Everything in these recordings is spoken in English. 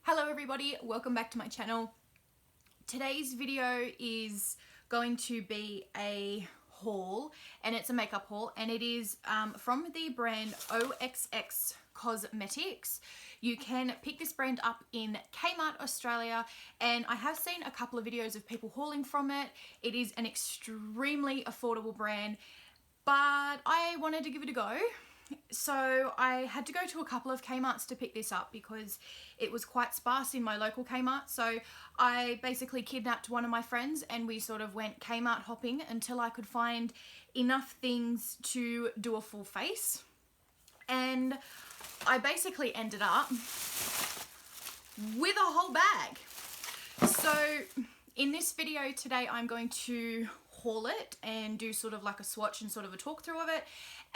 Hello everybody, welcome back to my channel. Today's video is going to be a haul, and it's a makeup haul, and it is from the brand OXX Cosmetics. You can pick this brand up in Kmart Australia, and I have seen a couple of videos of people hauling from it. It is an extremely affordable brand, but I wanted to give it a go. So I had to go to a couple of Kmarts to pick this up because it was quite sparse in my local Kmart. So I basically kidnapped one of my friends and we sort of went Kmart hopping until I could find enough things to do a full face. And I basically ended up with a whole bag. So in this video today, I'm going to haul it and do sort of like a swatch and sort of a talk through of it.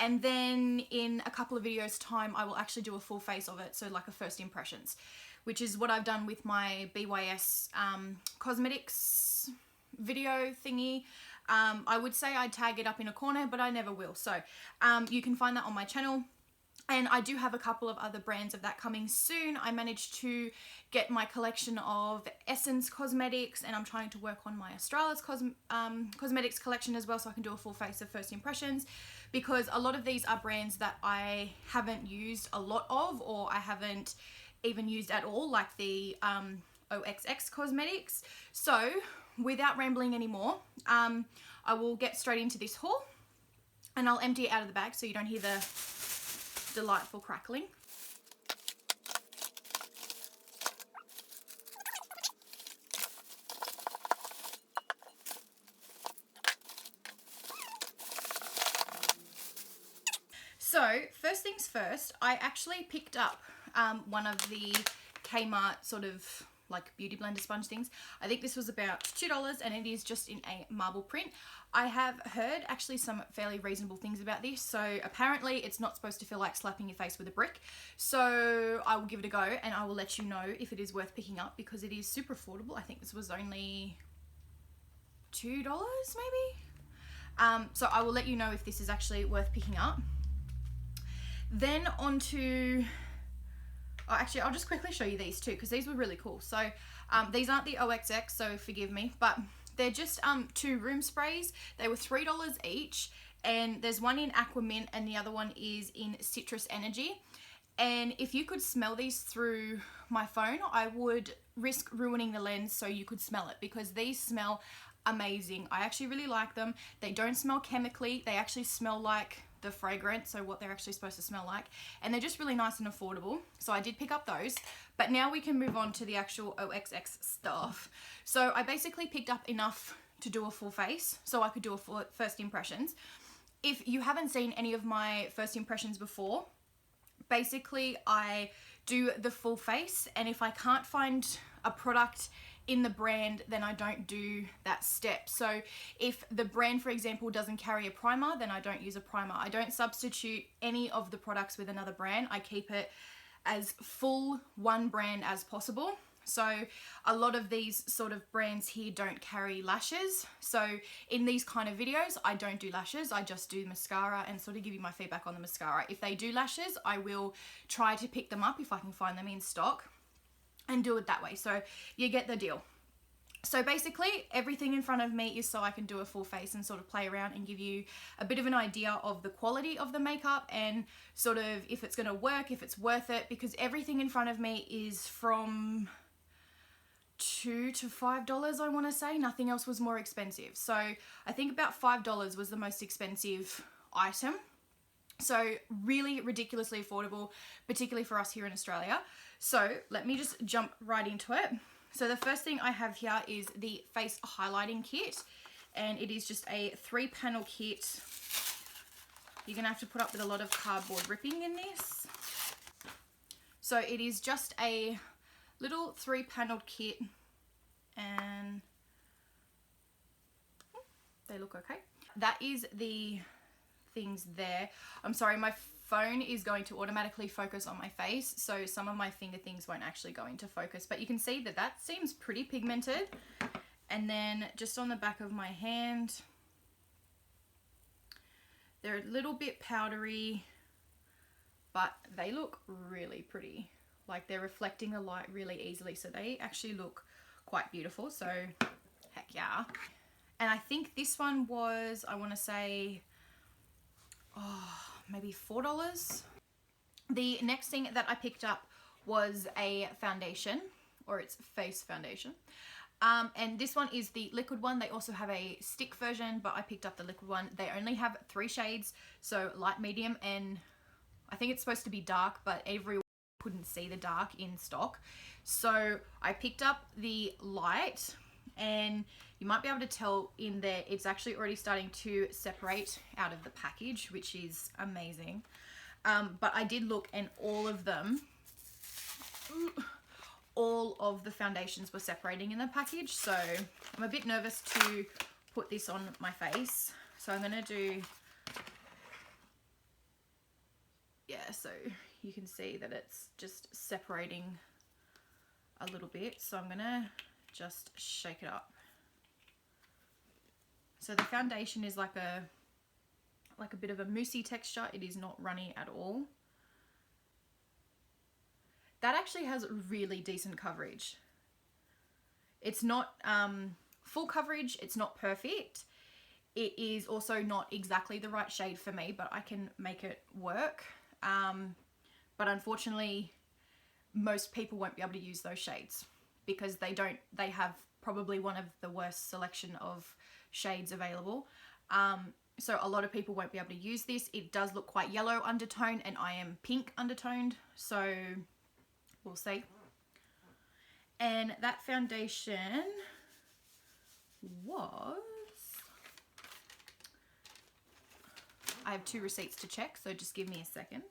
And then in a couple of videos time, I will actually do a full face of it. So like a first impressions, which is what I've done with my BYS cosmetics video thingy. I would say I'd tag it up in a corner, but I never will. So you can find that on my channel. And I do have a couple of other brands of that coming soon. I managed to get my collection of Essence cosmetics, and I'm trying to work on my Australia's cosmetics collection as well, so I can do a full face of first impressions, because a lot of these are brands that I haven't used a lot of, or I haven't even used at all, like the OXX cosmetics. So without rambling anymore, I will get straight into this haul, and I'll empty it out of the bag so you don't hear the delightful crackling. So first things first, I actually picked up one of the Kmart sort of like beauty blender sponge things. I think this was about $2 and it is just in a marble print. I have heard actually some fairly reasonable things about this. So apparently it's not supposed to feel like slapping your face with a brick. So I will give it a go and I will let you know if it is worth picking up, because it is super affordable. I think this was only $2 maybe. So I will let you know if this is actually worth picking up. Then on to... Oh, actually, I'll just quickly show you these two because these were really cool. So these aren't the OXX, so forgive me, but they're just 2 room sprays. They were $3 each, and there's one in Aqua Mint and the other one is in Citrus Energy. And if you could smell these through my phone, I would risk ruining the lens so you could smell it, because these smell amazing. I actually really like them. They don't smell chemically. They actually smell like the fragrance, so what they're actually supposed to smell like, and they're just really nice and affordable. So I did pick up those, but now we can move on to the actual OXX stuff. So I basically picked up enough to do a full face so I could do a full first impressions. If you haven't seen any of my first impressions before, basically I do the full face, and if I can't find a product in the brand, then I don't do that step. So if the brand, for example, doesn't carry a primer, then I don't use a primer. I don't substitute any of the products with another brand. I keep it as full one brand as possible. So a lot of these sort of brands here don't carry lashes. So in these kind of videos, I don't do lashes. I just do mascara and sort of give you my feedback on the mascara. If they do lashes, I will try to pick them up if I can find them in stock and do it that way. So you get the deal. So basically everything in front of me is so I can do a full face and sort of play around and give you a bit of an idea of the quality of the makeup and sort of if it's going to work, if it's worth it, because everything in front of me is from $2 to $5, I want to say. Nothing else was more expensive. So I think about $5 was the most expensive item. So really ridiculously affordable, particularly for us here in Australia. So let me just jump right into it. So the first thing I have here is the face highlighting kit, and it is just a 3-panel kit. You're gonna have to put up with a lot of cardboard ripping in this. So it is just a little 3-panel kit, and they look okay. That is the things there. I'm sorry, my phone is going to automatically focus on my face, so some of my finger things won't actually go into focus, but you can see that that seems pretty pigmented. And then just on the back of my hand, they're a little bit powdery, but they look really pretty. Like they're reflecting the light really easily, so they actually look quite beautiful. So heck yeah. And I think this one was, I want to say, maybe $4. The next thing that I picked up was a foundation, or it's face foundation. And this one is the liquid one. They also have a stick version, but I picked up the liquid one. They only have 3 shades, so light, medium, and I think it's supposed to be dark, but everyone couldn't see the dark in stock. So I picked up the light, and you might be able to tell in there, it's actually already starting to separate out of the package, which is amazing. But I did look, and all of them, all of the foundations were separating in the package. So I'm a bit nervous to put this on my face. So I'm gonna do, yeah, so you can see that it's just separating a little bit. So I'm gonna just shake it up. So the foundation is like a bit of a moussey texture. It is not runny at all. That actually has really decent coverage. It's not full coverage, it's not perfect. It is also not exactly the right shade for me, but I can make it work. But unfortunately, most people won't be able to use those shades because they have probably one of the worst selection of shades available. So a lot of people won't be able to use this. It does look quite yellow undertone, and I am pink undertoned, so we'll see. And that foundation was, I have 2 receipts to check, so just give me a second.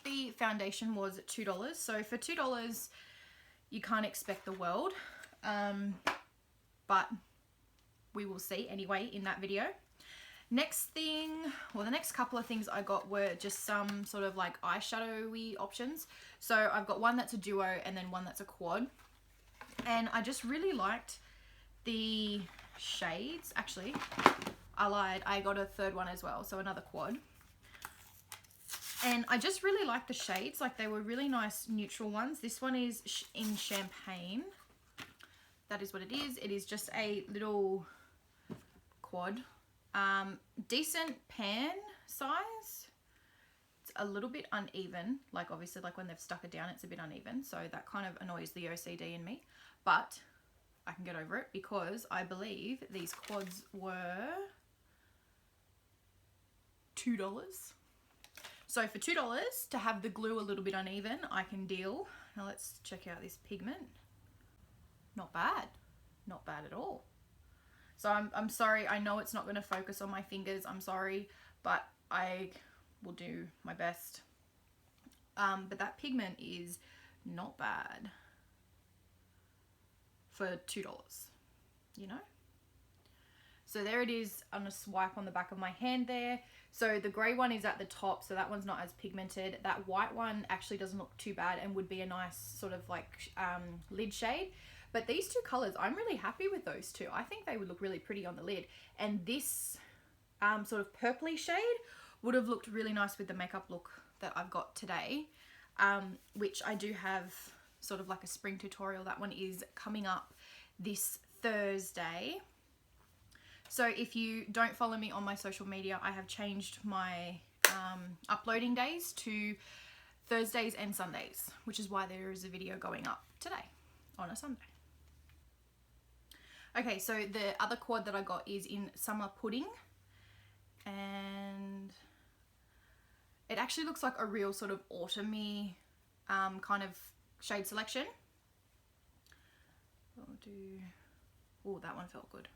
The foundation was $2, so for $2 you can't expect the world, but we will see anyway in that video. Next thing, well, the next couple of things I got were just some sort of like eyeshadowy options. So I've got one that's a duo and then one that's a quad. And I just really liked the shades. Actually, I lied. I got a third one as well, so another quad. And I just really liked the shades. Like they were really nice neutral ones. This one is in champagne. That is what it is. It is just a little quad. Decent pan size. It's a little bit uneven, like obviously like when they've stuck it down it's a bit uneven, so that kind of annoys the OCD in me, but I can get over it because I believe these quads were $2. So for $2 to have the glue a little bit uneven, I can deal. Now let's check out this pigment. Not bad, not bad at all. So I'm sorry, I know it's not going to focus on my fingers, I'm sorry, but I will do my best. But that pigment is not bad for $2, you know? So there it is on a swipe on the back of my hand there. So the grey one is at the top, so that one's not as pigmented. That white one actually doesn't look too bad and would be a nice sort of like lid shade. But these 2 colours, I'm really happy with those 2. I think they would look really pretty on the lid. And this sort of purpley shade would have looked really nice with the makeup look that I've got today, which I do have sort of like a spring tutorial. That one is coming up this Thursday. So if you don't follow me on my social media, I have changed my uploading days to Thursdays and Sundays, which is why there is a video going up today on a Sunday. Okay, so the other quad that I got is in Summer Pudding, and it actually looks like a real sort of autumny kind of shade selection. Oh, that one felt good.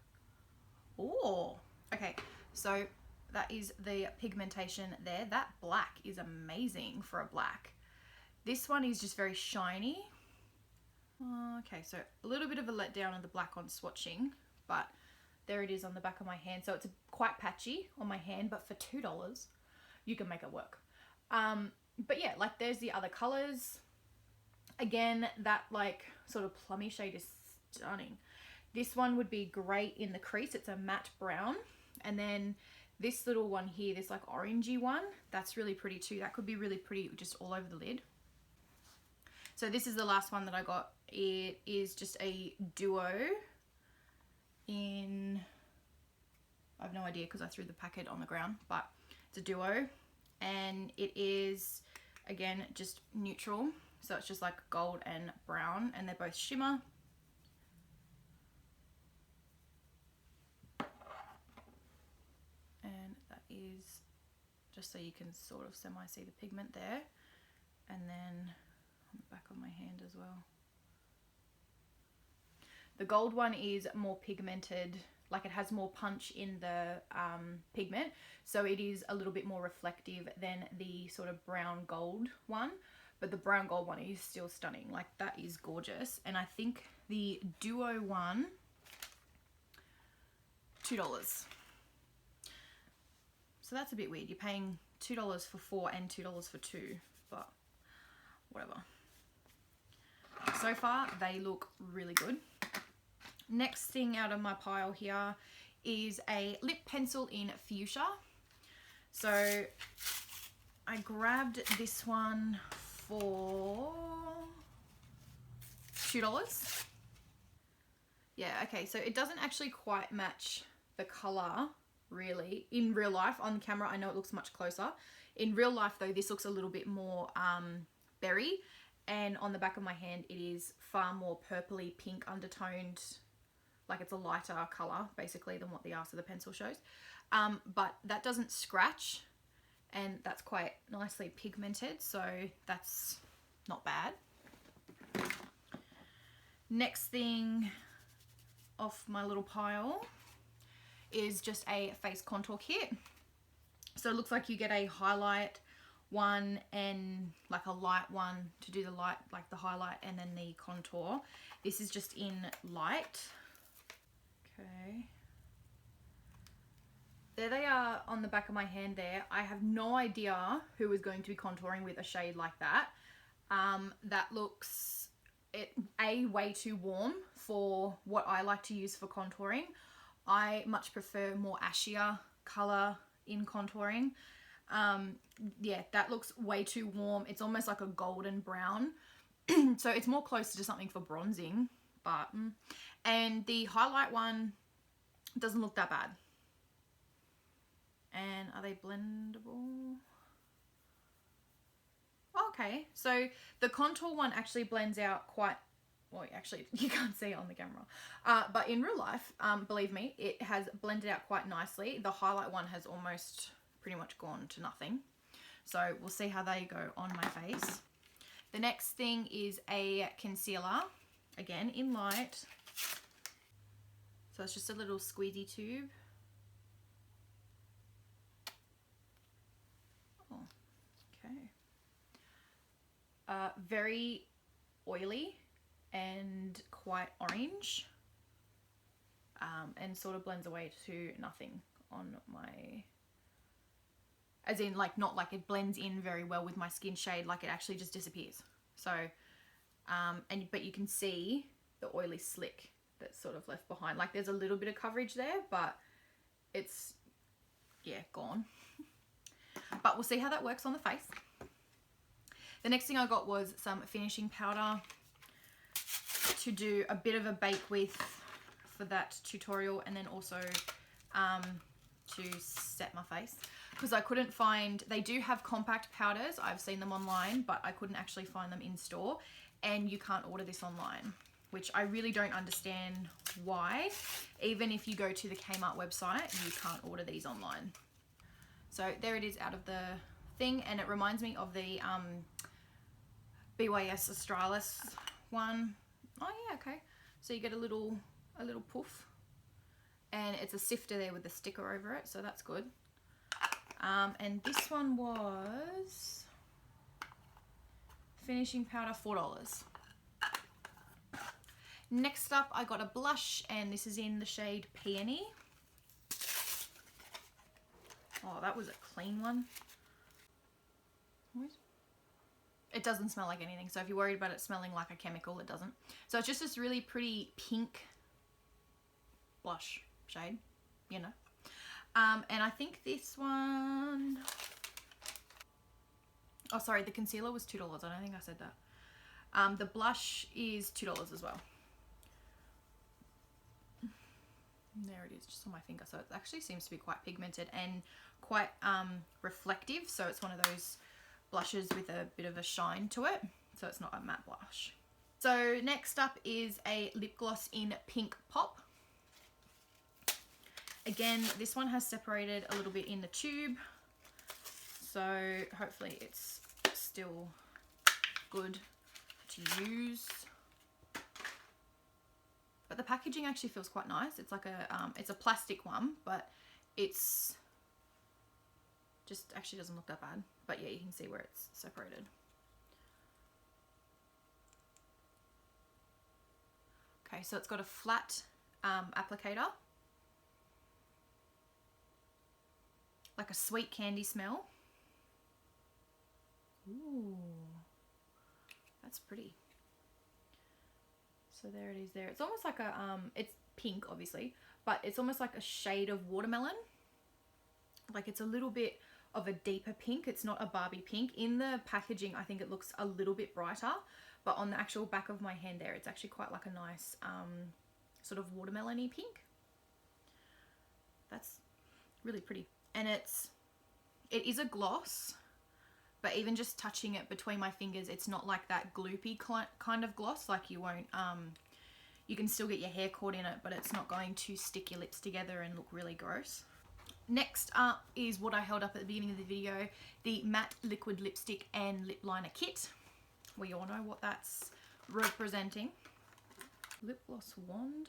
Oh, okay, so that is the pigmentation there. That black is amazing for a black. This one is just very shiny. Okay, so a little bit of a letdown of the black on swatching, but there it is on the back of my hand. So it's quite patchy on my hand, but for $2, you can make it work. But yeah, like there's the other colors. Again, that like sort of plummy shade is stunning. This one would be great in the crease. It's a matte brown. And then this little one here, this like orangey one, that's really pretty too. That could be really pretty just all over the lid. So this is the last one that I got. It is just a duo in, I have no idea because I threw the packet on the ground, but it's a duo, and it is, again, just neutral. So it's just like gold and brown, and they're both shimmer. And that is just so you can sort of semi-see the pigment there. And then on the back of my hand as well. The gold one is more pigmented, like it has more punch in the pigment, so it is a little bit more reflective than the sort of brown gold one. But the brown gold one is still stunning. Like, that is gorgeous. And I think the duo one, $2. So that's a bit weird. You're paying $2 for 4 and $2 for 2, but whatever. So far, they look really good. Next thing out of my pile here is a lip pencil in fuchsia. So I grabbed this one for $2. Yeah, okay, so it doesn't actually quite match the color really in real life. On camera, I know it looks much closer. In real life though, this looks a little bit more berry, and on the back of my hand it is far more purpley pink undertoned, like it's a lighter color basically than what the arse of the pencil shows. But that doesn't scratch, and that's quite nicely pigmented, so that's not bad. Next thing off my little pile is just a face contour kit. So it looks like you get a highlight one and like a light one to do the light, like the highlight, and then the contour. This is just in light. Okay. There they are on the back of my hand there. I have no idea who is going to be contouring with a shade like that. That looks way too warm for what I like to use for contouring. I much prefer more ashier color in contouring. Yeah, that looks way too warm. It's almost like a golden brown. So it's more closer to something for bronzing, but and the highlight one doesn't look that bad. And are they blendable? Okay, so the contour one actually blends out quite well. Actually, you can't see it on the camera, but in real life, believe me, it has blended out quite nicely. The highlight one has almost pretty much gone to nothing. So we'll see how they go on my face. The next thing is a concealer, again in light. So it's just a little squeezy tube. Oh, okay. Very oily and quite orange, and sort of blends away to nothing on my, as in like not like it blends in very well with my skin shade, like it actually just disappears. So but you can see the oily slick that's sort of left behind. Like there's a little bit of coverage there, but it's, yeah, gone. But we'll see how that works on the face. The next thing I got was some finishing powder to do a bit of a bake with for that tutorial, and then also to set my face, because I couldn't find, they do have compact powders, I've seen them online, but I couldn't actually find them in store, and you can't order this online, which I really don't understand why. Even if you go to the Kmart website, you can't order these online. So there it is out of the thing, and it reminds me of the BYS Australis one. Oh yeah, okay. So you get a little poof, and it's a sifter there with a sticker over it, so that's good. And this one was finishing powder, $4. Next up, I got a blush, and this is in the shade Peony. Oh, that was a clean one. It doesn't smell like anything, so if you're worried about it smelling like a chemical, it doesn't. So it's just this really pretty pink blush shade, you know. And I think this one, oh sorry, the concealer was $2. I don't think I said that. The blush is $2 as well. There it is, just on my finger. So it actually seems to be quite pigmented and quite reflective. So it's one of those blushes with a bit of a shine to it. So it's not a matte blush. So next up is a lip gloss in Pink Pop. Again, this one has separated a little bit in the tube. So hopefully it's still good to use. But the packaging actually feels quite nice. It's like it's a plastic one, but it's just actually doesn't look that bad. But yeah, you can see where it's separated. Okay, so it's got a flat applicator. Like a sweet candy smell. Ooh, that's pretty. So there it is there. It's almost like a, it's pink obviously, but it's almost like a shade of watermelon. Like it's a little bit of a deeper pink. It's not a Barbie pink. In the packaging, I think it looks a little bit brighter, but on the actual back of my hand there, it's actually quite like a nice sort of watermelon-y pink. That's really pretty. And it is a gloss, but even just touching it between my fingers, it's not like that gloopy kind of gloss. Like you won't, you can still get your hair caught in it, but it's not going to stick your lips together and look really gross. Next up is what I held up at the beginning of the video, the matte liquid lipstick and lip liner kit. We all know what that's representing. Lip gloss wand.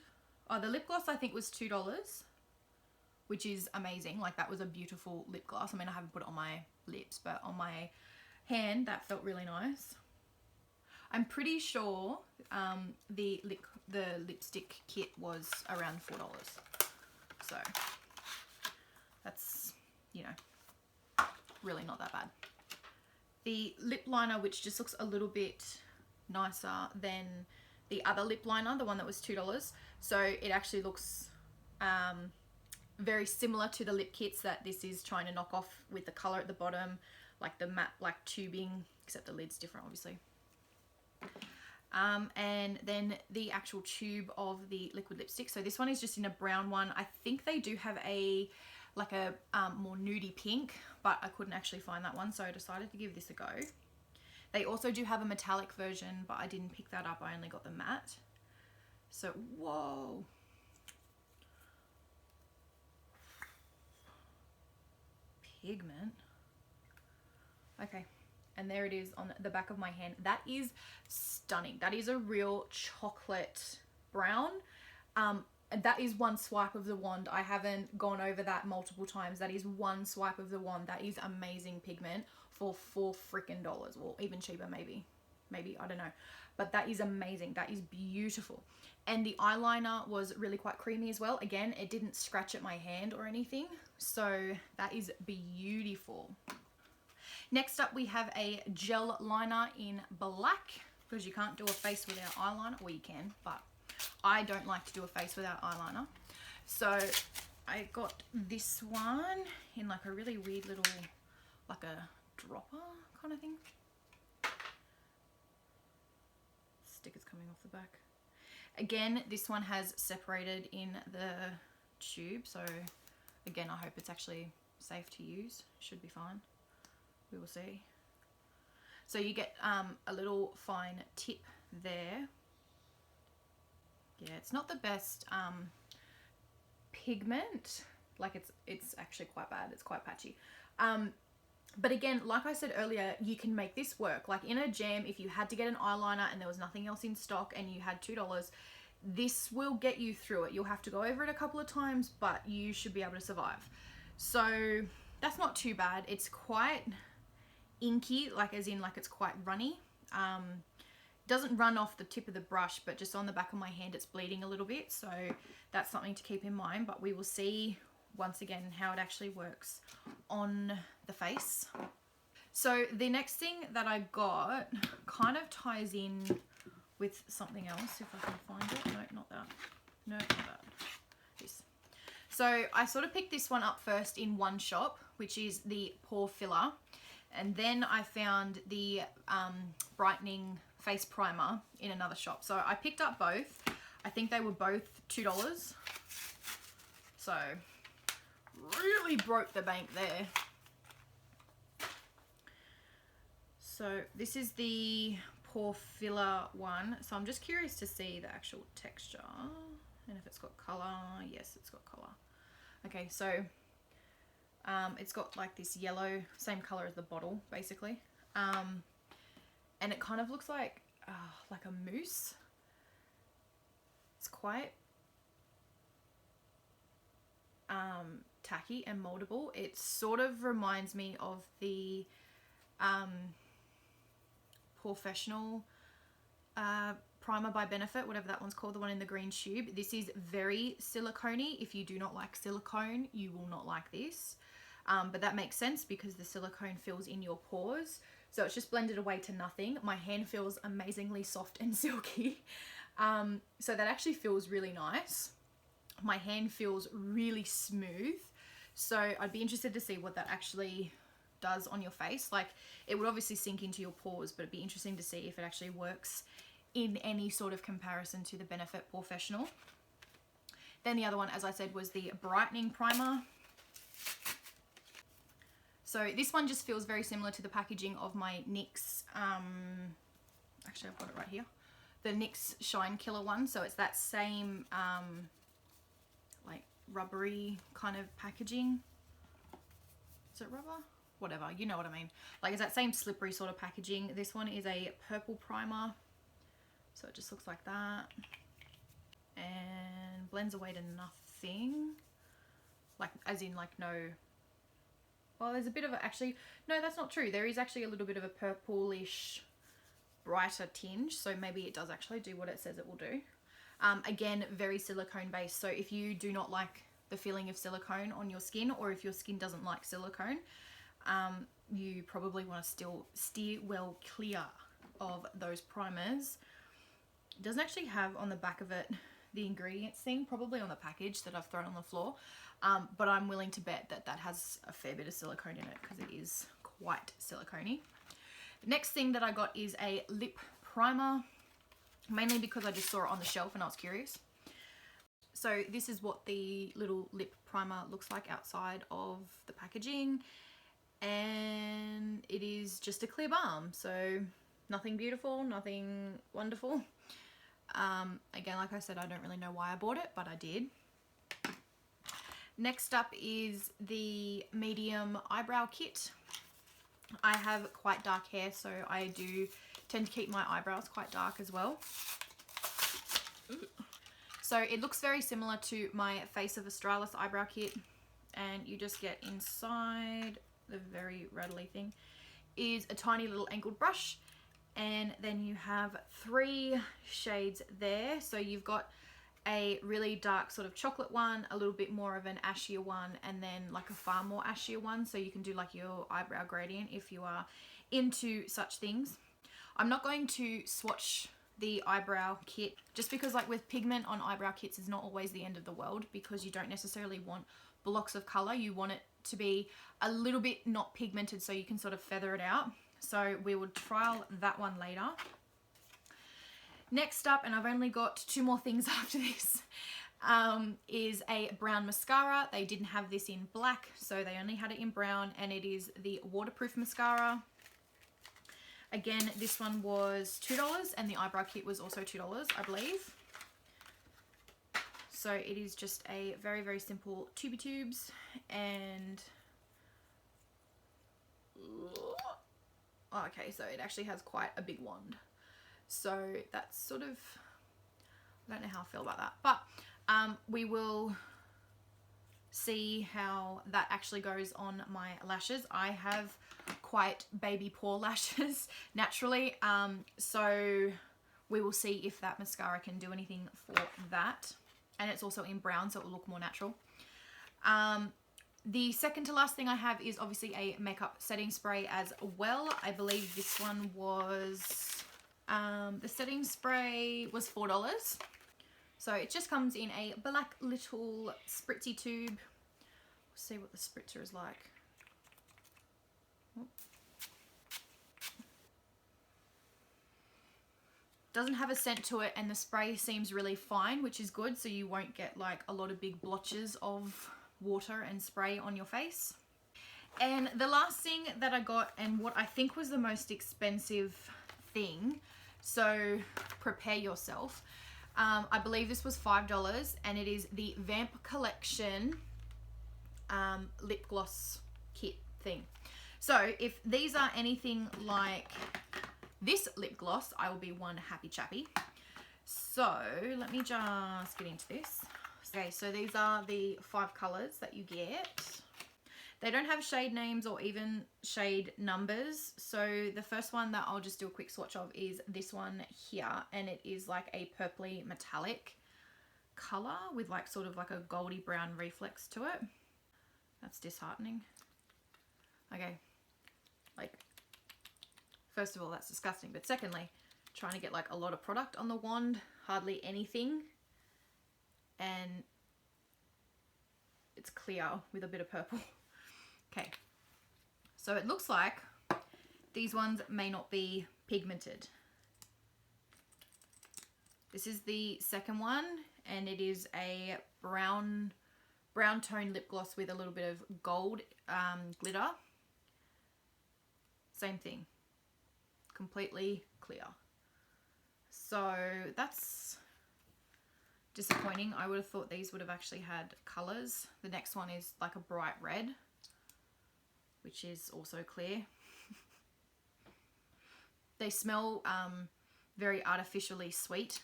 Oh, the lip gloss I think was $2, which is amazing. Like that was a beautiful lip gloss. I mean, I haven't put it on my lips, but on my hand that felt really nice. I'm pretty sure the lipstick kit was around $4, so that's, you know, really not that bad. The lip liner, which just looks a little bit nicer than the other lip liner, the one that was $2, so it actually looks very similar to the lip kits that this is trying to knock off, with the color at the bottom, like the matte black tubing, except the lid's different obviously. And then the actual tube of the liquid lipstick. So this one is just in a brown one. I think they do have a like a more nudie pink, but I couldn't actually find that one, so I decided to give this a go. They also do have a metallic version, but I didn't pick that up. I only got the matte. So whoa. Pigment. Okay, and there it is on the back of my hand. That is stunning. That is a real chocolate brown. That is one swipe of the wand. I haven't gone over that multiple times. That is one swipe of the wand. That is amazing pigment for $4 freaking. Well, even cheaper maybe, I don't know, but that is amazing. That is beautiful. And the eyeliner was really quite creamy as well. Again, it didn't scratch at my hand or anything, so that is beautiful. Next up, we have a gel liner in black, because you can't do a face without eyeliner. Well, you can, but I don't like to do a face without eyeliner. So I got this one in like a really weird little, like a dropper kind of thing. Stickers coming off the back. Again, this one has separated in the tube, so again, I hope it's actually safe to use. Should be fine. We will see. So you get a little fine tip there. Yeah, it's not the best pigment. Like it's actually quite bad. It's quite patchy. But again, like I said earlier, you can make this work. Like in a jam, if you had to get an eyeliner and there was nothing else in stock and you had $2, this will get you through it. You'll have to go over it a couple of times, but you should be able to survive. So that's not too bad. It's quite inky, like as in like it's quite runny. Doesn't run off the tip of the brush, but just on the back of my hand it's bleeding a little bit, so that's something to keep in mind. But we will see once again how it actually works on the face. So the next thing that I got kind of ties in with something else, if I can find it. No, not that. No, not that. This. So I sort of picked this one up first in one shop, which is the pore filler, and then I found the brightening face primer in another shop. So I picked up both. I think they were both $2. So really broke the bank there. So this is the pore filler one. So I'm just curious to see the actual texture and if it's got color. Yes, it's got color. Okay, so it's got like this yellow, same color as the bottle basically. And it kind of looks like a mousse. It's quite tacky and moldable. It sort of reminds me of the Professional primer by Benefit, whatever that one's called, the one in the green tube. This is very silicone-y. If you do not like silicone, you will not like this. But that makes sense because the silicone fills in your pores. So it's just blended away to nothing. My hand feels amazingly soft and silky. So that actually feels really nice. My hand feels really smooth. So I'd be interested to see what that actually does on your face. Like, it would obviously sink into your pores, but it'd be interesting to see if it actually works in any sort of comparison to the Benefit Professional. Then the other one, as I said, was the brightening primer. So this one just feels very similar to the packaging of my NYX, actually I've got it right here, the NYX Shine Killer one. So it's that same like rubbery kind of packaging. Is it rubber? Whatever, you know what I mean. Like, it's that same slippery sort of packaging. This one is a purple primer. So it just looks like that. And blends away to nothing. Like, as in like no... Well, there's a bit of a... Actually, no, that's not true. There is actually a little bit of a purplish, brighter tinge. So maybe it does actually do what it says it will do. Again, very silicone based. So if you do not like the feeling of silicone on your skin, or if your skin doesn't like silicone, you probably want to still steer well clear of those primers. It doesn't actually have on the back of it the ingredients thing, probably on the package that I've thrown on the floor, but I'm willing to bet that that has a fair bit of silicone in it because it is quite silicone-y. Next thing that I got is a lip primer, mainly because I just saw it on the shelf and I was curious. So this is what the little lip primer looks like outside of the packaging. And it is just a clear balm, so nothing beautiful, nothing wonderful. Again, like I said, I don't really know why I bought it, but I did. Next up is the medium eyebrow kit. I have quite dark hair, so I do tend to keep my eyebrows quite dark as well. So it looks very similar to my Face of Australis eyebrow kit, and you just get inside... the very rattly thing is a tiny little angled brush, and then you have 3 shades there. So you've got a really dark sort of chocolate one, a little bit more of an ashier one, and then like a far more ashier one, so you can do like your eyebrow gradient if you are into such things. I'm not going to swatch the eyebrow kit just because, like, with pigment on eyebrow kits is not always the end of the world, because you don't necessarily want blocks of color. You want it to be a little bit not pigmented so you can sort of feather it out. So we will trial that one later. Next up, and I've only got 2 more things after this, is a brown mascara. They didn't have this in black, so they only had it in brown, and it is the waterproof mascara. Again, this one was $2, and the eyebrow kit was also $2, I believe. So it is just a very, very simple tubey tubes, and okay, so it actually has quite a big wand. So that's sort of, I don't know how I feel about that, but we will see how that actually goes on my lashes. I have quite baby pore lashes naturally, so we will see if that mascara can do anything for that. And it's also in brown, so it will look more natural. The second to last thing I have is obviously a makeup setting spray as well. I believe this one was, the setting spray was $4. So it just comes in a black little spritzy tube. We'll see what the spritzer is like. Doesn't have a scent to it, and the spray seems really fine, which is good, so you won't get like a lot of big blotches of water and spray on your face. And the last thing that I got, and what I think was the most expensive thing, so prepare yourself. I believe this was $5, and it is the Vamp Collection lip gloss kit thing. So if these are anything like this lip gloss, I will be one happy chappy. So let me just get into this. Okay, so these are the 5 colors that you get. They don't have shade names or even shade numbers. So the first one that I'll just do a quick swatch of is this one here, and it is like a purpley metallic color with like sort of like a goldy brown reflex to it. That's disheartening. Okay, like, first of all, that's disgusting. But secondly, trying to get like a lot of product on the wand, hardly anything. And it's clear with a bit of purple. Okay, so it looks like these ones may not be pigmented. This is the second one, and it is a brown tone lip gloss with a little bit of gold glitter. Same thing, completely clear. So that's disappointing. I would have thought these would have actually had colors. The next one is like a bright red, which is also clear. They smell very artificially sweet.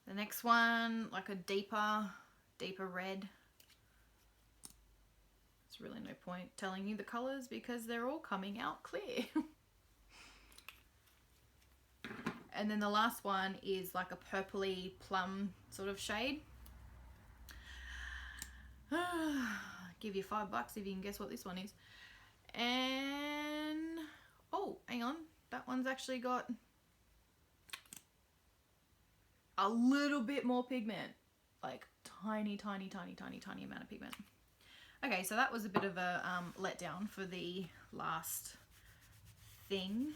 The next one, like a deeper red. It's really no point telling you the colors because they're all coming out clear. And then the last one is like a purpley plum sort of shade. Give you $5 if you can guess what this one is. And oh, hang on, that one's actually got a little bit more pigment, like tiny amount of pigment. Okay, so that was a bit of a letdown for the last thing.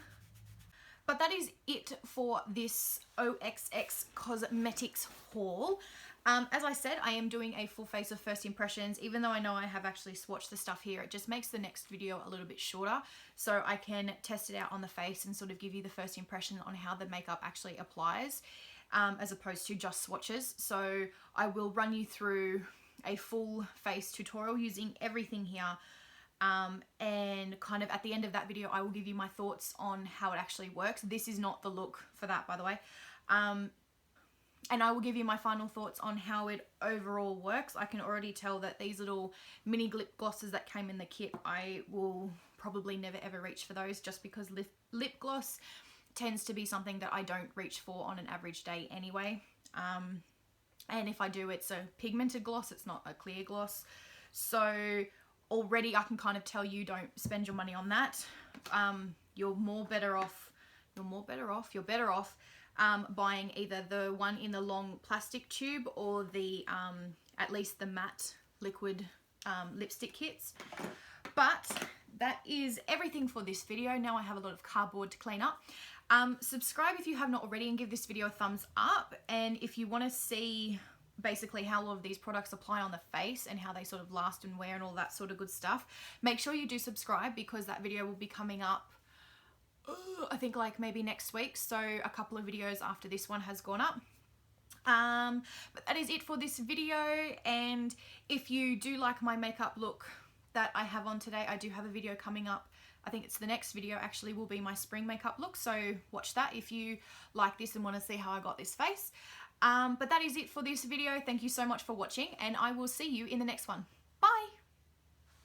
But that is it for this OXX Cosmetics haul. As I said, I am doing a full face of first impressions. Even though I know I have actually swatched the stuff here, it just makes the next video a little bit shorter, so I can test it out on the face and sort of give you the first impression on how the makeup actually applies, as opposed to just swatches. So I will run you through a full face tutorial using everything here. And kind of at the end of that video, I will give you my thoughts on how it actually works. This is not the look for that, by the way. And I will give you my final thoughts on how it overall works. I can already tell that these little mini lip glosses that came in the kit, I will probably never ever reach for those, just because lip gloss tends to be something that I don't reach for on an average day anyway. And if I do, it's a pigmented gloss, it's not a clear gloss. So already I can kind of tell you, don't spend your money on that. You're better off buying either the one in the long plastic tube or the at least the matte liquid lipstick kits. But that is everything for this video. Now I have a lot of cardboard to clean up. Subscribe if you have not already, and give this video a thumbs up. And if you want to see basically how all of these products apply on the face and how they sort of last and wear and all that sort of good stuff, make sure you do subscribe, because that video will be coming up I think like maybe next week, so a couple of videos after this one has gone up. But that is it for this video, and if you do like my makeup look that I have on today, I do have a video coming up. I think it's the next video actually will be my spring makeup look, so watch that if you like this and want to see how I got this face. But that is it for this video. Thank you so much for watching, and I will see you in the next one.